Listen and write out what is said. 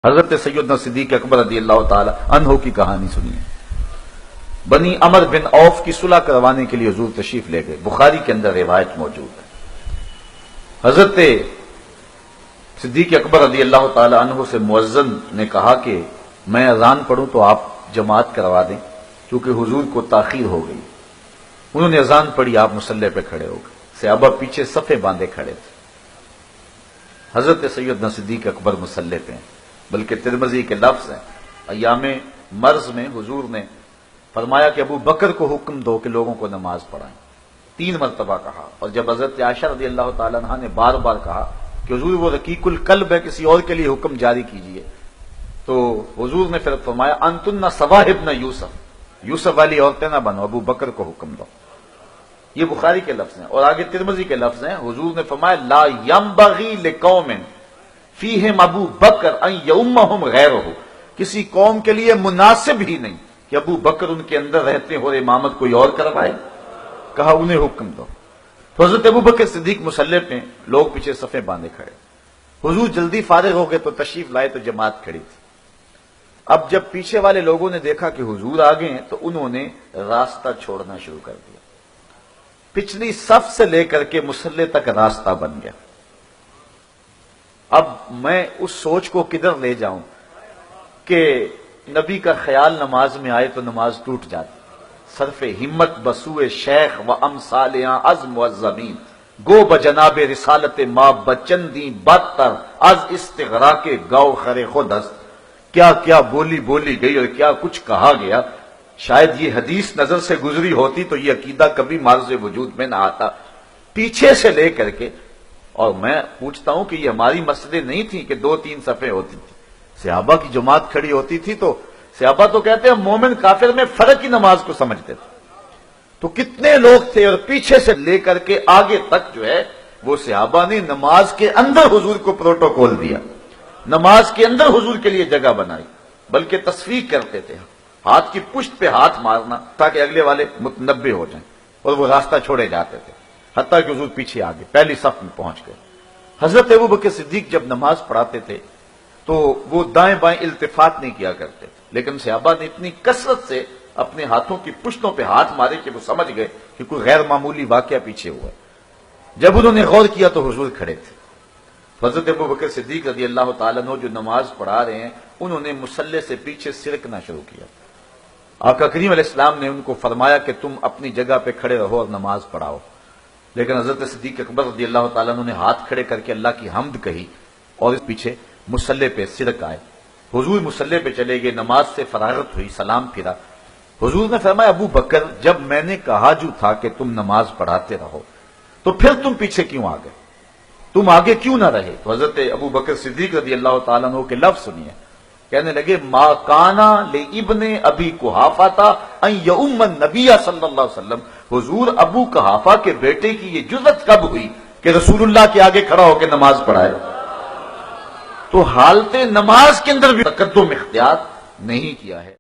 حضرت سیدنا صدیق اکبر رضی اللہ تعالی عنہ کی کہانی سنیے۔ بنی عمر بن عوف کی صلح کروانے کے لیے حضور تشریف لے گئے، بخاری کے اندر روایت موجود ہے۔ حضرت صدیق اکبر رضی اللہ تعالی عنہ سے مؤذن نے کہا کہ میں اذان پڑھوں تو آپ جماعت کروا دیں، کیونکہ حضور کو تاخیر ہو گئی۔ انہوں نے اذان پڑھی، آپ مصلی پہ کھڑے ہو گئے، صحابہ پیچھے صفیں باندھے کھڑے تھے۔ حضرت سیدنا صدیق اکبر مصلی پہ ہیں، بلکہ ترمذی کے لفظ ہیں، ایام مرض میں حضور نے فرمایا کہ ابو بکر کو حکم دو کہ لوگوں کو نماز پڑھائیں، 3 مرتبہ کہا۔ اور جب حضرت عائشہ رضی اللہ تعالی عنہا نے بار بار کہا کہ حضور وہ رقیق القلب ہے، کسی اور کے لیے حکم جاری کیجئے، تو حضور نے پھر فرمایا انتن صواحبن یوسف، یوسف والی عورتیں نہ بنو، ابو بکر کو حکم دو۔ یہ بخاری کے لفظ ہیں، اور آگے ترمذی کے لفظ ہیں، حضور نے فرمایا لا ينبغي لقوم فیہم ابو بکر ان یؤمہم غیرہ، کسی قوم کے لیے مناسب ہی نہیں کہ ابو بکر ان کے اندر رہتے اور امامت کوئی اور کروائے، کہا انہیں حکم دو۔ تو حضرت ابو بکر صدیق مصلی پہ، لوگ پیچھے صفیں باندھے کھڑے، حضور جلدی فارغ ہو گئے تو تشریف لائے تو جماعت کھڑی تھی۔ اب جب پیچھے والے لوگوں نے دیکھا کہ حضور آ گئے ہیں تو انہوں نے راستہ چھوڑنا شروع کر دیا، پچھلی صف سے لے کر کے مصلی تک راستہ بن گیا۔ اب میں اس سوچ کو کدھر لے جاؤں کہ نبی کا خیال نماز میں آئے تو نماز ٹوٹ جاتی، صرف ہمت بسوئے شیخ و امثالیاں از معظمین، گو بجناب رسالت ما بچندی بدتر از استغراق گو خر خود است۔ کیا کیا بولی گئی اور کیا کچھ کہا گیا، شاید یہ حدیث نظر سے گزری ہوتی تو یہ عقیدہ کبھی معرض وجود میں نہ آتا۔ پیچھے سے لے کر کے، اور میں پوچھتا ہوں کہ یہ ہماری مسجدیں نہیں تھی کہ 2-3 صفیں ہوتی تھی، صحابہ کی جماعت کھڑی ہوتی تھی تو صحابہ تو کہتے ہیں مومن کافر میں فرق ہی نماز کو سمجھتے تھے۔ تو کتنے لوگ تھے، اور پیچھے سے لے کر کے آگے تک جو ہے وہ صحابہ نے نماز کے اندر حضور کو پروٹوکول دیا، نماز کے اندر حضور کے لیے جگہ بنائی، بلکہ تصفیق کرتے تھے، ہاتھ کی پشت پہ ہاتھ مارنا تاکہ اگلے والے متنبہ ہو جائیں، اور وہ راستہ چھوڑے جاتے تھے، حتیٰ کہ حضور پیچھے آگے پہلی صف میں پہنچ گئے۔ حضرت ابو بکر صدیق جب نماز پڑھاتے تھے تو وہ دائیں بائیں التفات نہیں کیا کرتے تھے، لیکن صحابہ نے اتنی کثرت سے اپنے ہاتھوں کی پشتوں پہ ہاتھ مارے کہ وہ سمجھ گئے کہ کوئی غیر معمولی واقعہ پیچھے ہوا ہے۔ جب انہوں نے غور کیا تو حضور کھڑے تھے۔ حضرت ابو بکر صدیق رضی اللہ تعالیٰ عنہ جو نماز پڑھا رہے ہیں، انہوں نے مصلی سے پیچھے سرکنا شروع کیا۔ آقا کریم علیہ السلام نے ان کو فرمایا کہ تم اپنی جگہ پہ کھڑے رہو اور نماز پڑھاؤ، لیکن حضرت صدیق اکبر رضی اللہ تعالیٰ عنہ نے ہاتھ کھڑے کر کے اللہ کی حمد کہی اور اس پیچھے مصلی پہ سرک آئے۔ حضور مصلی پہ چلے گئے، نماز سے فراغت ہوئی، سلام پھرا۔ حضور نے فرمایا ابو بکر جب میں نے کہا جو تھا کہ تم نماز پڑھاتے رہو تو پھر تم پیچھے کیوں آ گئے، تم آگے کیوں نہ رہے؟ تو حضرت ابو بکر صدیق رضی اللہ تعالیٰ عنہ کے لفظ سنیے، کہنے لگے ما کانا لابن ابی قحافہ ان یؤم النبی صلی اللہ علیہ وسلم، حضور ابو قحافہ کے بیٹے کی یہ جرأت کب ہوئی کہ رسول اللہ کے آگے کھڑا ہو کے نماز پڑھائے؟ تو حالت نماز کے اندر بھی تقدم اختیار نہیں کیا ہے۔